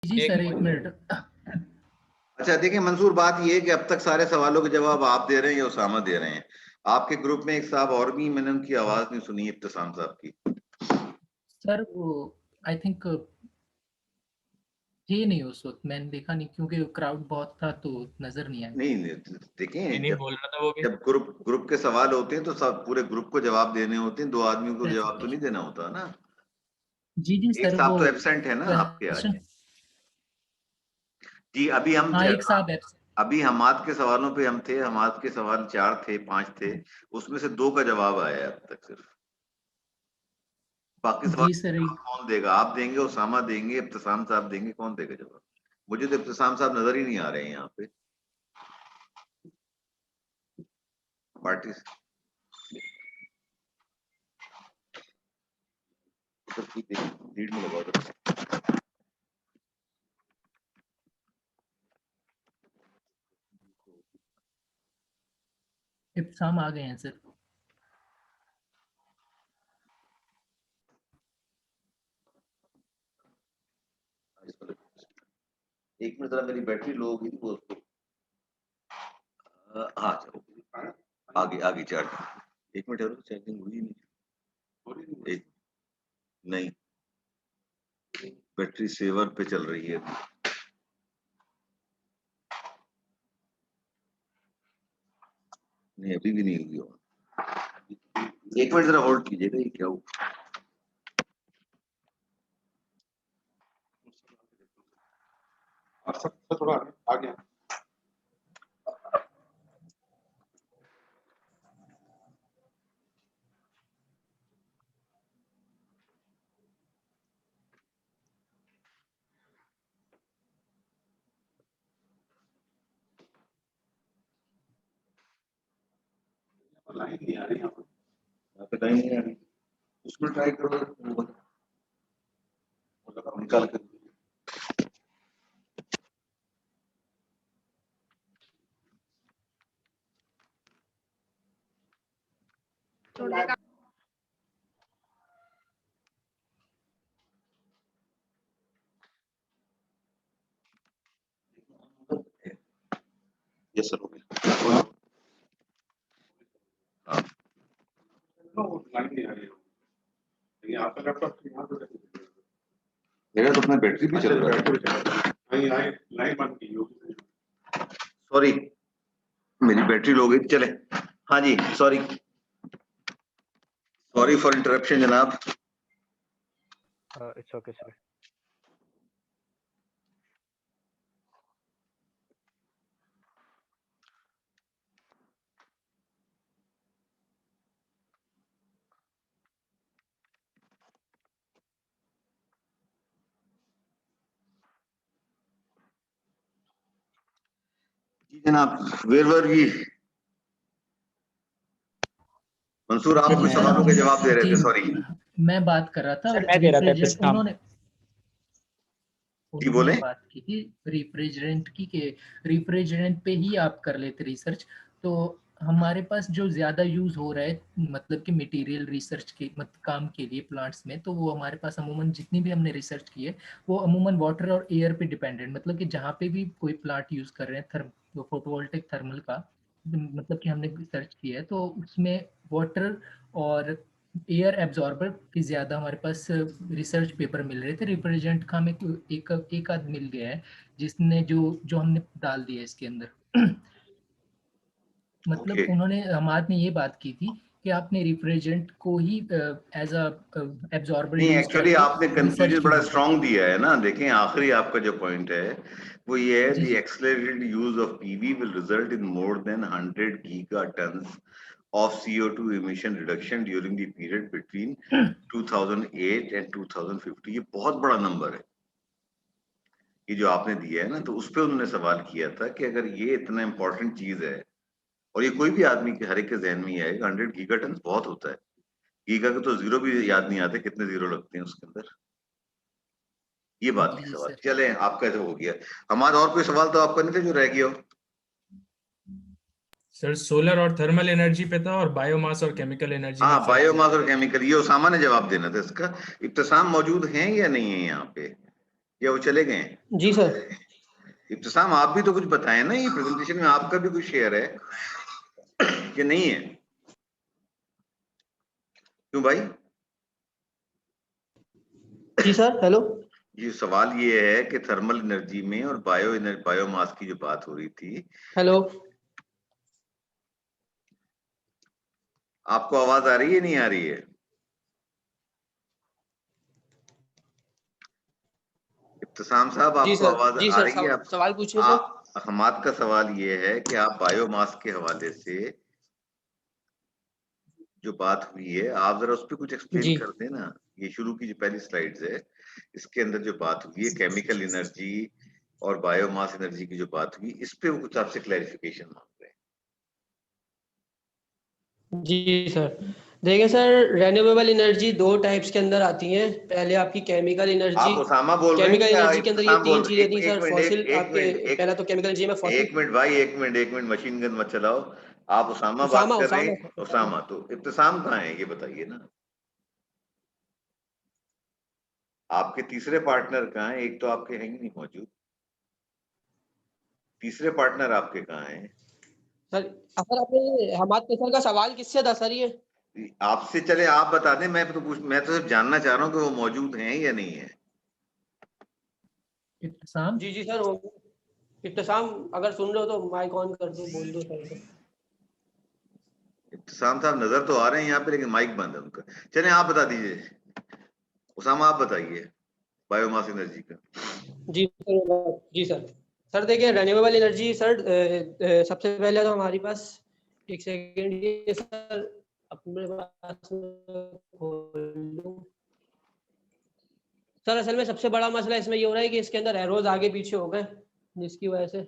जी एक सर, एक मिनट। अच्छा देखिए मंसूर, बात ये है कि अब तक सारे सवालों के जवाब आप दे रहे हैं या उसामा दे रहे हैं। आपके ग्रुप में एक साहब और भी, मैंने उनकी आवाज नहीं सुनी, इब्तिसाम साहब की। सर वो आई थिंक थे नहीं उस वक्त, मैंने देखा नहीं क्योंकि क्राउड बहुत था तो नजर नहीं आया। नहीं देखें, नहीं बोल रहा था वो भी। जब ग्रुप के सवाल होते हैं तो सब पूरे ग्रुप को जवाब देने होते हैं, दो आदमियों को That's जवाब तो okay. नहीं देना होता ना। जी जी एक सर, साहब वो तो एब्सेंट है ना आपके आज। क्वेश्चन। जी अभी हम हाँ, एक साहब है। अभी हमाद के सवालों पे हम थे, हमाद के सवाल 4 थे 5 थे, उसमें से 2 का जवाब आया है अब तक सिर्फ। बाकी सवाल जी सर, कौन देगा? आप देंगे, उसामा देंगे, इब्तिसाम साहब देंगे, कौन देगा जवाब? मुझे तो इब्तिसाम साहब नजर ही नहीं आ रहे हैं यहाँ पे पार्टी लीड में लगा दो। इब्तिसाम आ गए हैं सर। एक मिनट जरा, मेरी बैटरी लो होगी तो उसको हाँ चलो आगे आगे चार्ज। एक मिनट रुको, चार्जिंग हुई नहीं। एक नहीं, बैटरी सेवर पे चल रही है अभी। नहीं अभी भी नहीं हुई होगा। एक मिनट जरा होल्ड कीजिएगा, ये क्या हुआ? थोड़ा आगे। लाइन नहीं आ रही यहाँ पे लाइन नहीं आ रही, उसमें ट्राई करो निकाल कर। यस सर, हो गया। हाँ लाइन नहीं आ रही है, आपका लैपटॉप यहाँ पे मेरा तो अपना बैटरी भी चल रहा है। नहीं लाइन बंद की होगी। सॉरी मेरी बैटरी लो गई। चले हाँ जी, सॉरी फॉर इंटरप्शन जनाब। It's okay sir. जी जनाब, वेयर वर वी? मंसूर आप कुछ सवालों के जवाब दे रहे थे, सॉरी। मैं बात कर रहा था सर मैं दे रहा था रिफ्रिजरेंट। जी उन्होंने बोले। बात की थी रिफ्रिजरेंट की, के रिफ्रिजरेंट पे ही आप कर लेते रिसर्च। तो हमारे पास जो ज़्यादा यूज़ हो रहा है मतलब कि मटेरियल रिसर्च के काम के लिए प्लांट्स में, तो वो हमारे पास अमूमन जितनी भी हमने रिसर्च की है वो अमूमन वाटर और एयर पे डिपेंडेंट, मतलब कि जहाँ पे भी कोई प्लांट यूज़ कर रहे हैं फोटोवोल्टिक थर्मल का, मतलब कि हमने रिसर्च किया है तो उसमें वाटर और एयर एब्जॉर्बर की ज़्यादा हमारे पास रिसर्च पेपर मिल रहे थे। रिप्रेजेंट का हमें एक आध मिल गया है जिसने जो हमने डाल दिया इसके अंदर। मतलब उन्होंने हमारे ने ये बात की थी कि आपने रिप्रेजेंट को ही एज अ एब्जॉर्बर नहीं यूज एक्चुअली करके आपने रिसर्च कंक्लूजन क्यों बड़ा नहीं कर। स्ट्रांग दिया है ना। देखें आखिरी आपका जो पॉइंट है वो ये है, जी द जी accelerated use of PV will result in more than 100 gigatons of CO2 emission reduction during the period between 2008 and 2050। ये बहुत बड़ा नंबर है ये जो आपने दिया है ना। तो उस पर उन्होंने सवाल किया था कि अगर ये इतना इंपॉर्टेंट चीज है, और ये कोई भी आदमी के हर एक के जहन में ही आएगा, 100 गीगाटन बहुत होता है। गीगा के तो जीरो भी याद नहीं आते, कितने जीरो लगते हैं उसके अंदर। ये बात जी थी जी सवाल। सर। चले आपका तो हो गया। हमारा और कोई सवाल तो आपका नहीं था जो रह गया हो? सर सोलर और थर्मल एनर्जी पे था और बायोमास और केमिकल एनर्जी में हाँ फर्क बायोमास क्या और केमिकल, ये उसामा ने जवाब देना था इसका। इब्तिसाम मौजूद हैं या नहीं है यहाँ पे? या वो चले गए? जी सर। इब्तिसाम, आप भी तो कुछ बताएं ना, ये प्रेजेंटेशन में आपका भी कुछ शेयर है कि नहीं है? क्यों भाई? जी सर, हेलो। ये सवाल ये है कि थर्मल एनर्जी में और बायोमास की जो बात हो रही थी, हेलो। आपको आवाज आ रही है नहीं आ रही है? इब्तिसाम साहब, जी आपको सर, आवाज जी आ सर, रही है? सवाल पूछिए सर। हमाद का सवाल ये है कि आप बायोमास के हवाले से जो बात हुई है, आप जरा उस पर कुछ एक्सप्लेन जी कर देना। ये शुरू की जो पहली स्लाइड्स है, इसके अंदर जो बात हुई है केमिकल एनर्जी और बायोमास एनर्जी की जो बात हुई, इस पे वो कुछ आपसे क्लैरिफिकेशन मांग रहे हैं। जी सर, देखिए सर, रेन्यूएबल एनर्जी दो टाइप्स के अंदर आती हैं। पहले आपकी केमिकल एनर्जी। आप उसामा बोल रहे हैं केमिकल कि एनर्जी के अंदर ये इब्तिसाम बोल तीन रहे चीजें हैं? आती हैं एक सर। मिनट, फॉसिल एक आपके, मिनट, पहला तो केमिकल एनर्जी में एक फॉसिल। मिनट भाई, एक मिनट मशीन गन मत चलाओ। आप उसामा बात उसामा कर रहे उसामा हैं? उसामा, तो इब्तिसाम कहाँ है ये बताइए ना। आपके तीसरे पार्टनर कहाँ है? एक तो आपके है ही नहीं मौजूद। तीसरे पार्टनर आपके कहाँ हैं? सर, अगर आपने हमारे सर का सवाल किससे था सर ये? आपसे, चले आप बता दें। मैं तो सिर्फ जानना चाह रहा हूँ कि वो मौजूद हैं या नहीं है। इब्तिसाम, जी जी सर, हो। इब्तिसाम, अगर सुन रहे हो तो माइक ऑन कर दो, बोल दो सर को। इब्तिसाम साहब नजर तो आ रहे हैं यहाँ पे, लेकिन माइक बंद है उनका। चले आप बता दीजिए। उसामा आप बताइए बायोमास एनर्जी का। जी सर, जी सर। सर देखिए, रेन्यूएबल एनर्जी सर, सबसे पहले तो हमारे पास, एक सेकेंड ये सर, अपने पास खोल लूं। सर असल में सबसे बड़ा मसला इसमें ये हो रहा है कि इसके अंदर एरोज आगे पीछे हो गए, जिसकी वजह से।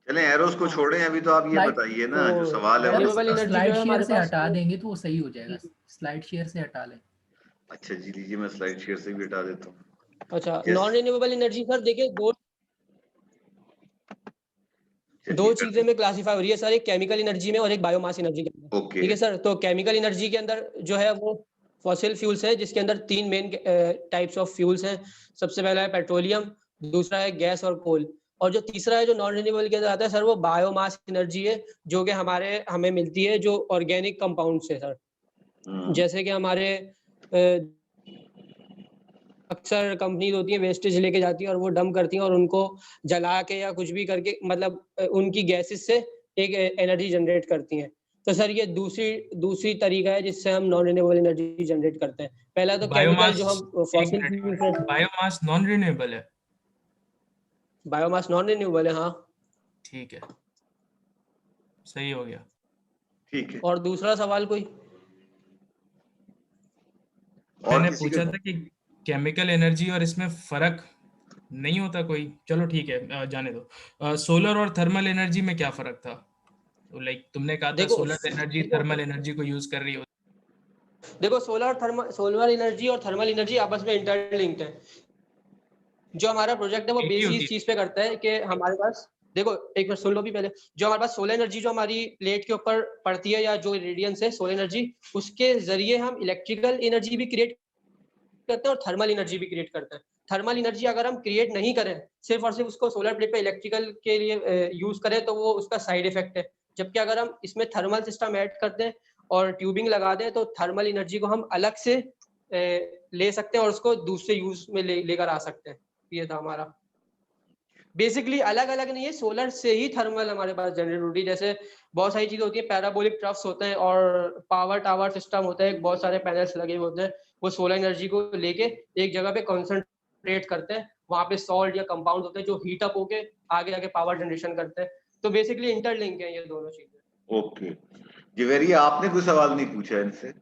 चले एरोस को छोड़ें, अभी तो आप ये स्लाइड बताइए तो ना जो सवाल है वो। रेन्यूएबल एनर्जी जो स्लाइड है शेयर हमारे से पास हटा वो। देंगे तो वो सही हो जाएगा। स्लाइड शेयर से हटा लें। अच्छा जी, लीजिए, मैं स्लाइड शेयर से भी हटा देता हूँ। अच्छा, Yes, non renewable energy sir देखिए, दो चलिए कर चीजें में क्लासिफाई हो रही है सर, एक केमिकल एनर्जी में और एक बायोमास एनर्जी के अंदर। ओके। ठीक है सर, तो केमिकल एनर्जी के अंदर जो है वो फॉसिल फ्यूल्स है, जिसके अंदर तीन मेन टाइप्स ऑफ फ्यूल्स हैं। सबसे पहला है पेट्रोलियम, दूसरा है गैस और कोल, और जो तीसरा है जो नॉन रिन्यूएबल के अंदर आता है सर, वो बायोमास एनर्जी है, जो कि हमें मिलती है जो ऑर्गेनिक कंपाउंड से सर। जैसे कि हमारे अक्सर कंपनीज होती है, वेस्टेज लेके जाती है और वो डंप करती हैं और उनको जला के या कुछ भी करके, मतलब उनकी गैसेस से एक एनर्जी जनरेट करती हैं। तो सर ये दूसरी तरीका है जिससे हम नॉन रिन्यूएबल एनर्जी जनरेट करते हैं। पहला तो केमिकल जो हम एक फॉसिल फ्यूल से। मिनट, बायोमास नॉन रिन्यूएबल है? बायोमास नॉन रिन्यूएबल है, हाँ। ठीक है, सही हो गया। ठीक है। और दूसरा सवाल कोई? और मैंने किसी पूछा का? था कि केमिकल एनर्जी और इसमें फर्क नहीं होता कोई? चलो ठीक है, जाने दो। सोलर और थर्मल एनर्जी में क्या फर्क था? तो लाइक तुमने कहा था देखो सोलर एनर्जी थर्मल एनर्जी को यूज कर रही हो। देखो, सोलर एनर्जी और थर्मल एनर्जी आपस में इंटरलिंक्ड है। जो हमारा प्रोजेक्ट है वो एक ही बेसिस होती इस चीज पे करता है कि हमारे पास, देखो एक बार सुन लो भी पहले। जो हमारे पास सोलर एनर्जी जो हमारी प्लेट के ऊपर पड़ती है, या जो रेडियंस है सोलर एनर्जी, उसके जरिए हम इलेक्ट्रिकल एनर्जी भी क्रिएट करते हैं और थर्मल एनर्जी भी क्रिएट करते हैं। थर्मल एनर्जी अगर हम क्रिएट नहीं करें, सिर्फ और सिर्फ उसको सोलर प्लेट पे इलेक्ट्रिकल के लिए यूज करें, तो वो उसका साइड इफेक्ट है। जबकि अगर हम इसमें थर्मल सिस्टम ऐड कर दें और ट्यूबिंग लगा दें, तो थर्मल एनर्जी को हम अलग से ले सकते हैं और उसको दूसरे यूज में लेकर आ सकते हैं। ये था हमारा। बेसिकली अलग अलग नहीं है, सोलर से ही थर्मल हमारे पास जनरेट होती है। जैसे बहुत सारी चीजें होती है, पैराबोलिक ट्रफ्स होते हैं और पावर टावर सिस्टम होता है, बहुत सारे पैनल्स लगे हुए होते हैं। वो सोलर एनर्जी को लेके एक जगह पे कॉन्सेंट्रेट करते हैं, वहां पे सॉल्ट या कंपाउंड होते हैं जो हीट अप होके आगे आगे पावर जनरेशन करते हैं। तो बेसिकली इंटरलिंक है ये दोनों चीजें। ओके। जवेरिया, आपने कोई सवाल नहीं पूछा इनसे?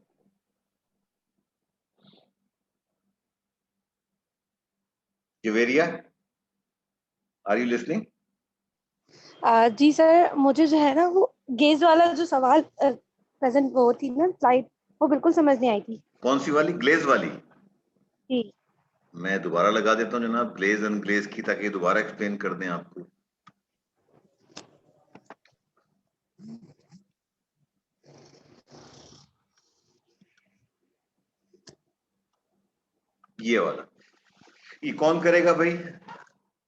Javeria, are you listening? जी सर, मुझे जो है ना वो गेज वाला जो सवाल प्रेजेंट वो थी ना स्लाइड, वो बिल्कुल समझ नहीं आई थी। कौन सी वाली? ग्लेज वाली? जी मैं दोबारा लगा देता हूँ जनाब, ग्लेज एंड ग्लेज की, ताकि दोबारा एक्सप्लेन कर दें आपको। ये वाला ये कौन करेगा भाई?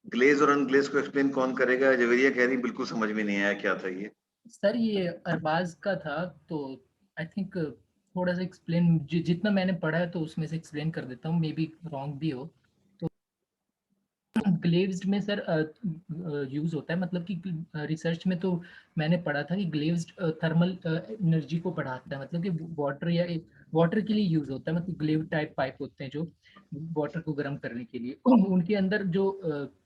ग्लेज और अनग्लेज को एक्सप्लेन कौन करेगा? जवेरिया कह रही बिल्कुल समझ में नहीं आया क्या था ये। सर ये अरबाज का था, तो आई थिंक थोड़ा सा एक्सप्लेन जितना मैंने पढ़ा है तो उसमें से एक्सप्लेन कर देता हूँ, मे बी रॉन्ग भी हो। तो ग्लेव्स्ड में सर यूज होता है, मतलब कि रिसर्च में तो मैंने पढ़ा था कि ग्लेव्स्ड थर्मल एनर्जी को बढ़ाता है, मतलब कि वाटर या वाटर के लिए यूज होता है, मतलब ग्लेव टाइप पाइप होते हैं जो वाटर को गर्म करने के लिए। उनके अंदर जो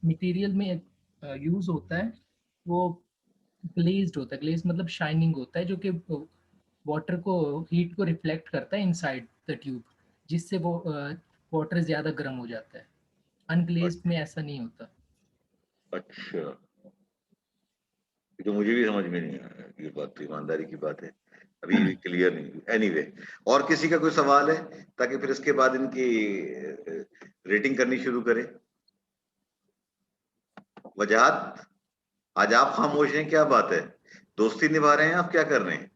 मटेरियल में यूज होता है वो ग्लेज्ड होता है। ग्लेज मतलब शाइनिंग होता है, जो कि वाटर को हीट को रिफ्लेक्ट करता है इनसाइड द ट्यूब, जिससे वो वाटर ज्यादा गर्म हो जाता है। अनग्लेज्ड में ऐसा नहीं होता। अच्छा, ये तो मुझे भी समझ में नहीं आया, ये बात तो ईमानदारी की बात है, अभी भी क्लियर नहीं। एनीवे, और किसी का कोई सवाल है ताकि फिर इसके बाद इनकी रेटिंग करनी शुरू करें? वजाहत, आज आप खामोश हैं, क्या बात है? दोस्ती निभा रहे हैं आप, क्या कर रहे हैं?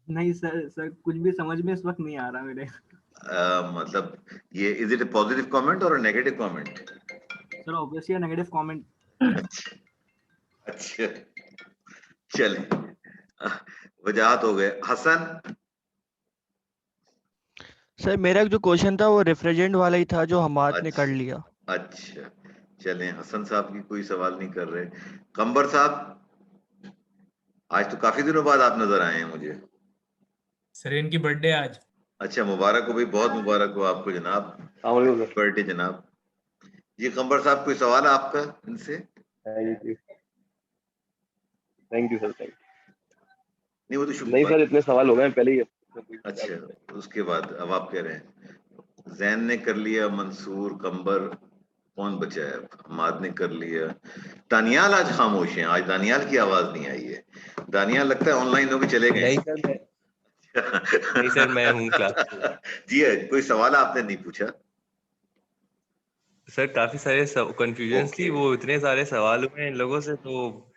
नहीं सर कुछ भी समझ में इस वक्त नहीं आ रहा मेरे। मतलब ये is it a positive comment और negative comment? Sir obviously negative comment. अच्छा, चले, वजाहत हो गए। हसन? सर मेरा जो क्वेश्चन था वो रेफ्रिजरेंट वाला ही था जो हमाद ने कर लिया। अच्छा, चलें, हसन साहब की कोई सवाल नहीं कर रहे। कंबर साहब, आज तो काफी दिनों बाद आप नजर आए हैं मुझे। सर इनकी बर्थडे आज। अच्छा, मुबारक हो भाई, बहुत मुबारक हो आपको जनाब, बर्थडे जनाब। जी कंबर साहब, कोई सवाल है आपका इनसे? थैंक यू सर, थैंक नहीं, वो तो नहीं सर, इतने सवाल हो गए पहले ही। अच्छा, उसके बाद अब आप कह रहे हैं जैन ने कर लिया, मंसूर, कंबर, कौन बचा है? हमाद ने कर लिया। दानियाल आज खामोश हैं, आज दानियाल की आवाज नहीं आई है। दानियाल लगता है ऑनलाइन होके चले गए। नहीं सर, नहीं सर, मैं हूँ क्लास। जी है, कोई सवाल आपने नहीं पूछा? सर काफी सारे कंफ्यूजन थी, वो इतने सारे सवाल हुए इन लोगों से, तो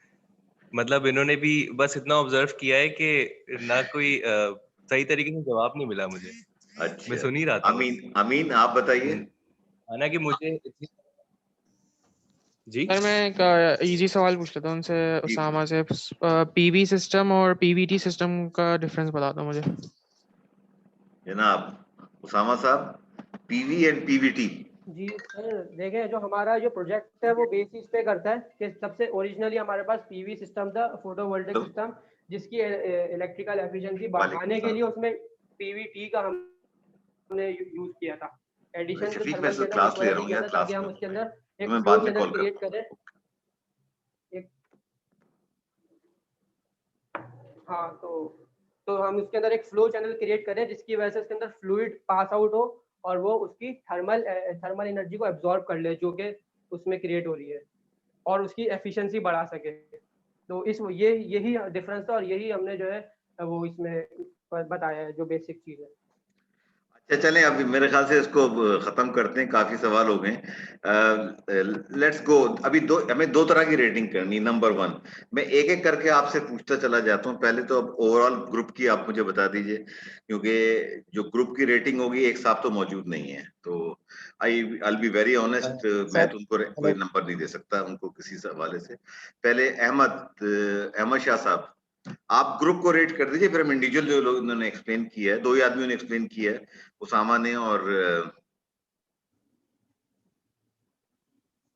मतलब इन्होंने भी बस इतना ऑब्जर्व किया है कि ना कोई सही तरीके से जवाब नहीं मिला मुझे। अच्छा, मैं सुन ही रहा था। अमीन आप बताइए। हालांकि मुझे जी सर मैं एक इजी सवाल पूछ लेता हूँ उनसे, उसामा से। पीवी सिस्टम और पीवीटी सिस्टम का डिफरेंस बता दो मुझे। जनाब Usama sahab, PV and PVT. जी सर, देखें जो हमारा जो प्रोजेक्ट है वो बेसिस पे करता है कि सबसे ओरिजिनली हमारे पास पीवी सिस्टम था, फोटोवोल्टिक सिस्टम, जिसकी इलेक्ट्रिकल एफिशिएंसी बढ़ाने के लिए उसमें पीवीटी का हमने यूज किया था। एडिशन टू थर्मल के अंदर उस वजह से किया था ताकि हम उसके अंदर एक फ्लो चैनल क्रिएट करें। हाँ, तो हम उसके अंदर एक फ्लो चैनल क्रिएट करें जिसकी वजह से उसके अंदर फ्लूइड पास आउट हो और वो उसकी थर्मल एनर्जी को एब्जॉर्ब कर ले जो कि उसमें क्रिएट हो रही है, और उसकी एफिशिएंसी बढ़ा सके। तो यही डिफरेंस था और यही हमने जो है वो इसमें बताया है, जो बेसिक चीज़ है। अच्छा, चलें, अभी मेरे ख्याल से इसको खत्म करते हैं, काफी सवाल हो गए। Let's go. अभी हमें दो तरह की रेटिंग करनी। नंबर 1, मैं एक एक करके आपसे पूछता चला जाता हूं। पहले तो अब ओवरऑल ग्रुप की आप मुझे बता दीजिए, क्योंकि जो ग्रुप की रेटिंग होगी एक साथ तो मौजूद नहीं है। तो आई बी वेरी ऑनेस्ट, मैं तो उनको कोई नंबर नहीं दे सकता उनको किसी हवाले से। पहले अहमद शाह साहब, आप ग्रुप को रेट कर दीजिए, फिर हम इंडिविजुअल जो लोग उन्होंने एक्सप्लेन किया है, दो ही आदमियों ने एक्सप्लेन किया है, उसामा ने और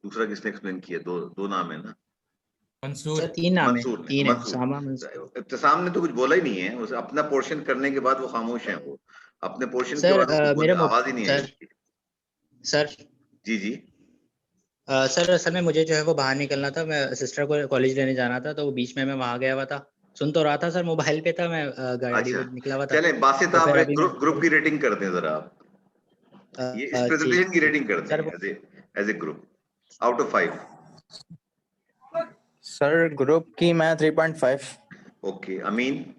दूसरा किसने एक्सप्लेन किया? दो नाम है ना? मंसूर। तीन नाम है, मंसूर तीन है, मंसूर। उसामा, मंसूर। इब्तिसाम ने तो कुछ बोला ही नहीं है, उसे अपना पोर्शन करने के बाद वो खामोश है। वो अपने पोर्शन के सर बाद मेरे आवाज ही नहीं आई। सर जी सर असल में मुझे जो है वो बाहर निकलना था, मैं सिस्टर को कॉलेज लेने जाना था, तो बीच में मैं वहां गया हुआ था। सुन तो रहा था सर, मोबाइल पे था मैं, गाड़ी अच्छा, में निकला हुआ था। चलें बासित, तो आप फिर एक अभी ग्रुप की रेटिंग कर दें जरा आप। ये इस प्रेजेंटेशन की रेटिंग कर दें as a group out of 5। Sir group की मैं 3.5। Okay, Amin?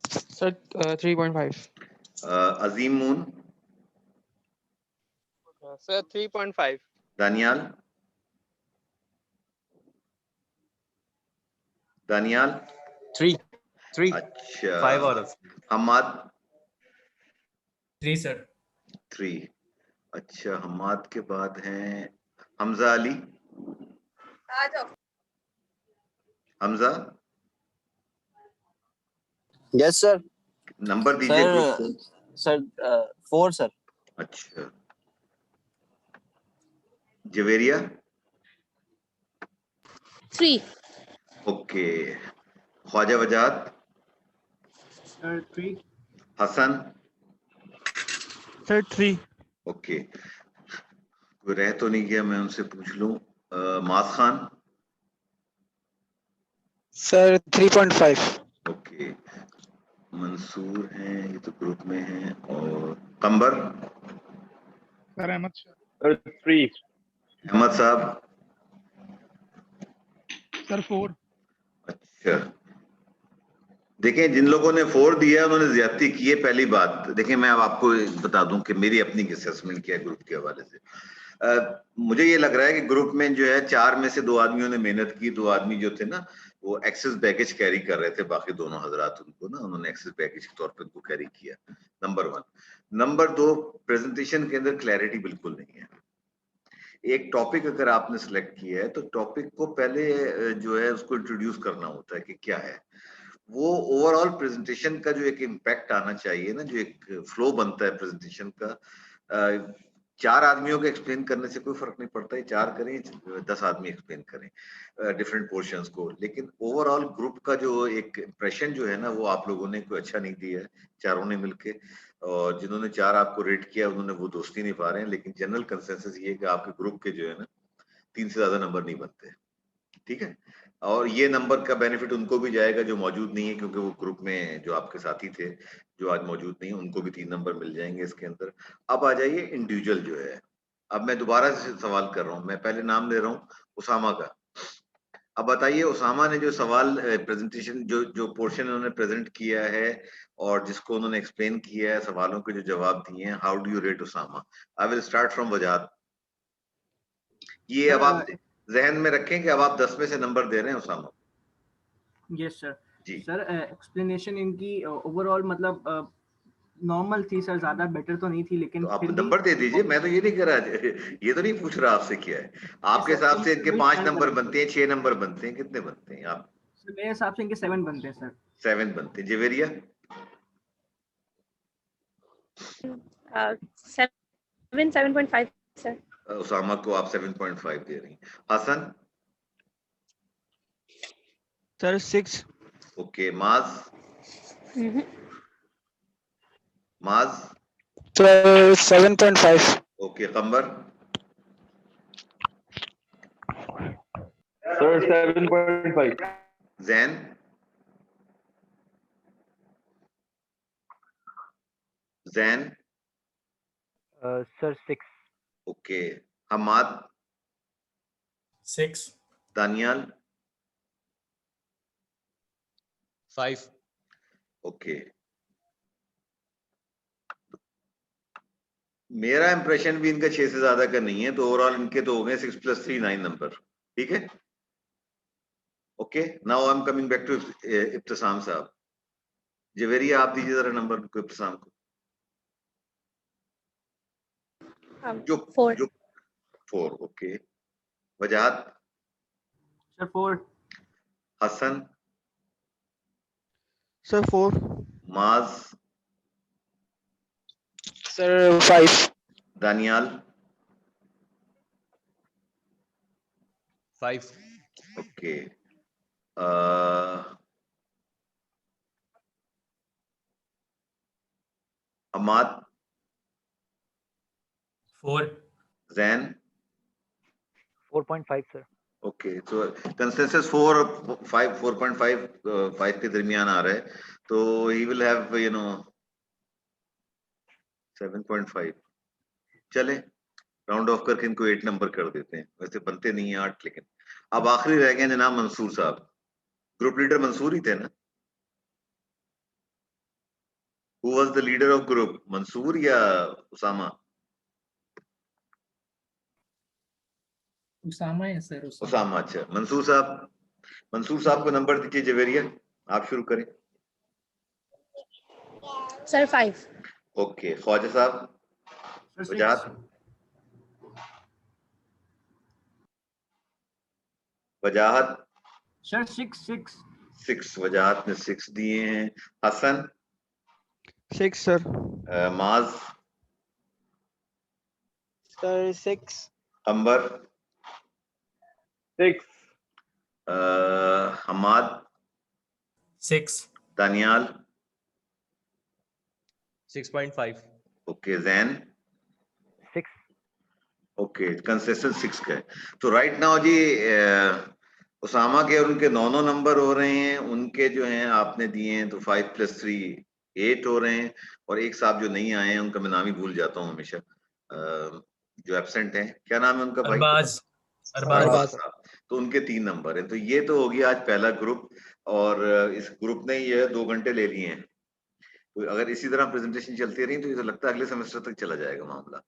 Sir 3.5। Azeem Moon? Sir 3.5। Daniyal? Daniyal? 3 अच्छा, 5 आउट ऑफ हमाद? 3 सर। 3। अच्छा, हमाद के बाद हैं हमजा अली। आ जाओ। Hamza, yes sir. नंबर दीजिए ग्रुप को। Sir 4 sir. अच्छा, Javeria 3। Okay, Khwaja Wajad, sir 3। Hasan sir 3। Okay, कोई रह तो नहीं गया, मैं उनसे पूछ लूं। मास खान सर 3.5। ओके, मंसूर हैं, ये तो ग्रुप में हैं। और कंबर सर अहमद सर 3। अहमद साहब सर 4। अच्छा, देखें जिन लोगों ने 4 दिया उन्होंने ज्यादती की है। पहली बात देखें, मैं अब आपको बता दूं कि मेरी अपनी असेसमेंट क्या है ग्रुप के हवाले से। मुझे ये लग रहा है कि ग्रुप में जो है 4 में से 2 आदमियों ने मेहनत की। 2 आदमी जो थे ना वो एक्सेस बैगेज कैरी कर रहे थे, बाकी दोनों हजरात उनको ना उन्होंने एक्सेस बैगेज के तौर पर उनको कैरी किया। नंबर 1। नंबर 2, प्रेजेंटेशन के अंदर क्लैरिटी बिल्कुल नहीं है। एक टॉपिक अगर आपने सिलेक्ट किया है तो टॉपिक को पहले जो है उसको इंट्रोड्यूस करना होता है कि क्या है वो। ओवरऑल प्रेजेंटेशन का जो एक इम्पैक्ट आना चाहिए ना, जो एक फ्लो बनता है प्रेजेंटेशन का, 4 आदमियों को एक्सप्लेन करने से कोई फर्क नहीं पड़ता है, 4 करें 10 आदमी एक्सप्लेन करें डिफरेंट पोर्शंस को, लेकिन ओवरऑल ग्रुप का जो एक इम्प्रेशन जो है ना वो आप लोगों ने कोई अच्छा नहीं दिया है चारों ने मिलके। और जिन्होंने 4 आपको रेट किया उन्होंने वो दोस्ती नहीं पा रहे हैं, लेकिन जनरल कंसेंसस ये है कि आपके ग्रुप के जो है ना 3 से ज्यादा नंबर नहीं बनते, ठीक है। और ये नंबर का बेनिफिट उनको भी जाएगा जो मौजूद नहीं है, क्योंकि वो ग्रुप में जो आपके साथी थे जो आज मौजूद नहीं है उनको भी 3 नंबर मिल जाएंगे इसके अंदर। अब आ जाइए इंडिविजुअल जो है। अब मैं दोबारा से सवाल कर रहा हूँ, मैं पहले नाम ले रहा हूँ उसामा का। अब बताइए उसामा ने जो सवाल प्रेजेंटेशन जो जो पोर्शन उन्होंने प्रेजेंट किया है और जिसको उन्होंने एक्सप्लेन किया है, सवालों के जो जवाब दिए हैं, how do you rate Usama? I will start from Wajad. ये अब आप जहन में रखें कि अब आप 10 में से नंबर दे रहे हैं उसामा। Yes sir. जी सर एक्सप्लेनेशन इनकी ओवरऑल मतलब नॉर्मल थी सर, ज्यादा बेटर तो नहीं थी, लेकिन तो आप फिर नंबर दे दीजिए। मैं तो ये नहीं कह रहा, ये तो नहीं पूछ रहा आपसे क्या है आपके हिसाब से इनके 5 नंबर बनते हैं, 6 नंबर बनते हैं, कितने बनते हैं आप? मेरे हिसाब से इनके 7 बनते हैं सर। 7 बनते हैं। जवेरिया 7.5 सर। उसामा को आप 7.5 दे रही हैं। Hasan sir 6। Okay, Maaz Maaz sir 7.5। Okay, Qamar sir 7.5। Zain Zain sir 6। Okay, Hammad 6। Daniyal 5। Okay. मेरा इंप्रेशन भी इनका 6 से ज्यादा का नहीं है, तो ओवरऑल इनके तो हो गए 6 + 3 9 नंबर, ठीक है। Okay, now I am coming back to Ibtisam sahab. Javeria आप दीजिए जरा नंबर को इब्तिसाम को। जो 4 ओके। वजाहत sir 4। Hasan sir 4। Maaz sir 5। Daniyal 5। Okay. Amad 4। Zain 4.5 sir. Okay, तो कंसेंसस 4 5 4.5 5 के दरमियान आ रहा है, तो ही विल हैव 7.5। चले राउंड ऑफ करके इनको 8 नंबर कर देते हैं, वैसे बनते नहीं है 8, लेकिन अब आखिरी रह गए जनाब मंसूर साहब। ग्रुप लीडर मंसूर ही थे ना? Who was the leader of group, Mansoor या उसामा? उसामा है सर। उसामा। अच्छा, मंसूर साहब को नंबर दीजिए। जवेरिया आप शुरू करें। सर 5। ओके, ख्वाजा साहब, वजाहत वजाहत सर 6 6, वजाहत ने 6 दिए हैं। Hassan 6 sir. Maaz sir 6 Amber 6 Hammad 6 Daniyal 6.5 okay, Zain 6 okay, consensus 6 का है। तो राइट नाउ जी उसामा के और उनके 9 नंबर हो रहे हैं, उनके जो हैं आपने दिए हैं तो 5 + 3 8 हो रहे हैं, और एक साहब जो नहीं आए हैं उनका मैं नाम ही भूल जाता हूँ हमेशा, जो एब्सेंट हैं, क्या नाम है उनका भाई? अरबाज अरबाज साहब। तो उनके 3 नंबर हैं। तो ये तो हो गया आज पहला ग्रुप, और इस ग्रुप ने ये 2 घंटे ले लिए हैं। तो अगर इसी तरह प्रेजेंटेशन चलती रही तो ये तो लगता है अगले सेमेस्टर तक चला जाएगा मामला।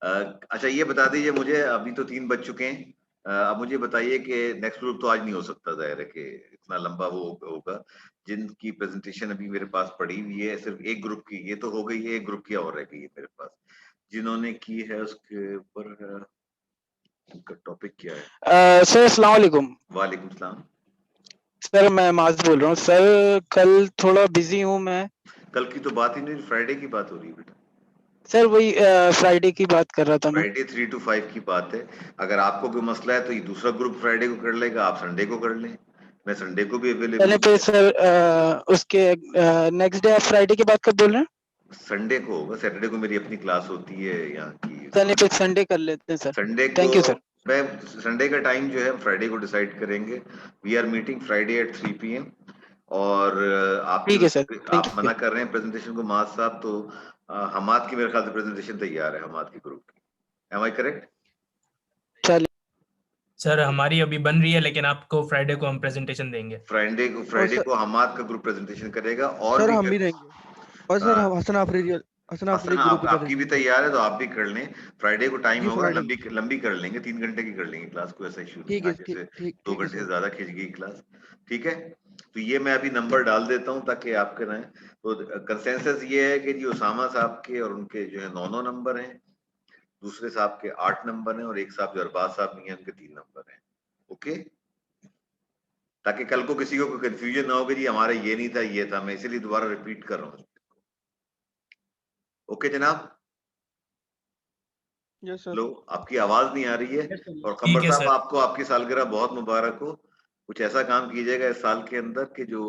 अच्छा ये बता दीजिए मुझे, अभी तो 3 बज चुके हैं, अब मुझे बताइए कि नेक्स्ट ग्रुप तो आज नहीं हो सकता, जाहिर है कि इतना लंबा वो होगा। जिनकी प्रेजेंटेशन अभी मेरे पास पड़ी हुई है सिर्फ एक ग्रुप की, ये तो हो गई है, एक ग्रुप की और रह गई है मेरे पास, जिन्होंने की है उसके ऊपर उनका टॉपिक क्या है? सर अस्सलाम वालेकुम। वालेकुम सलाम। सर मैं माज बोल रहा हूँ सर, कल थोड़ा बिजी हूँ मैं। कल की तो बात ही नहीं, फ्राइडे की बात हो रही है बेटा। सर वही फ्राइडे की बात कर रहा था मैं। फ्राइडे 3 to 5 की बात है। अगर आपको कोई मसला है तो ये दूसरा ग्रुप फ्राइडे को कर लेगा, आप संडे को कर लें, मैं संडे को भी अवेलेबल चले पे सर उसके नेक्स्ट डे आप फ्राइडे की बात कब बोल रहे हैं? संडे को होगा, सैटरडे को मेरी अपनी क्लास होती है यहाँ की। चले पे संडे कर लेते हैं सर। संडे को थैंक यू सर। मैं संडे का टाइम जो है फ्राइडे को डिसाइड करेंगे। We are meeting Friday at 3 PM, और आप ठीक है सर, थैंक आप मना कर रहे हैं प्रेजेंटेशन को माज साहब, तो हमाद की मेरे ख्याल से प्रेजेंटेशन तैयार है, हमाद की ग्रुप की। Am I correct? चलिए सर हमारी अभी बन रही है, लेकिन आपको फ्राइडे को हम प्रेजेंटेशन देंगे। फ्राइडे को हमाद का ग्रुप प्रेजेंटेशन करेगा, और सर भी हम भी देंगे, और सर हम हसन आफरीदी ग्रुप भी कर आपकी भी देंगे। तैयार है तो आप भी कर लें। फ्राइडे को टाइम जी होगा, फ्राइडे लंबी कर लेंगे, 3 घंटे की कर लेंगे क्लास, कोई ऐसा इशू नहीं ठीक है, आज जैसे ठीक 2 ठीक है घंटे से सर। ज्यादा खिंच गई क्लास। ठीक है, तो ये मैं अभी नंबर डाल देता हूँ ताकि आप कराएं। तो कंसेंसस ये है कि जी उसामा साहब के और उनके जो है 9 नंबर हैं, दूसरे साहब के 8 नंबर हैं, और एक साहब जो अरबाज साहब नहीं है उनके 3 नंबर हैं। ओके, ताकि कल को किसी को कोई कंफ्यूजन ना हो कि जी हमारा ये नहीं था ये था, मैं इसीलिए दोबारा रिपीट कर रहा हूँ। ओके जनाब। Yes sir. लो, आपकी आवाज नहीं आ रही है। और ठीक खबर है साहब सर। आपको आपकी सालगिरह बहुत मुबारक हो। कुछ ऐसा काम कीजिएगा इस साल के अंदर कि जो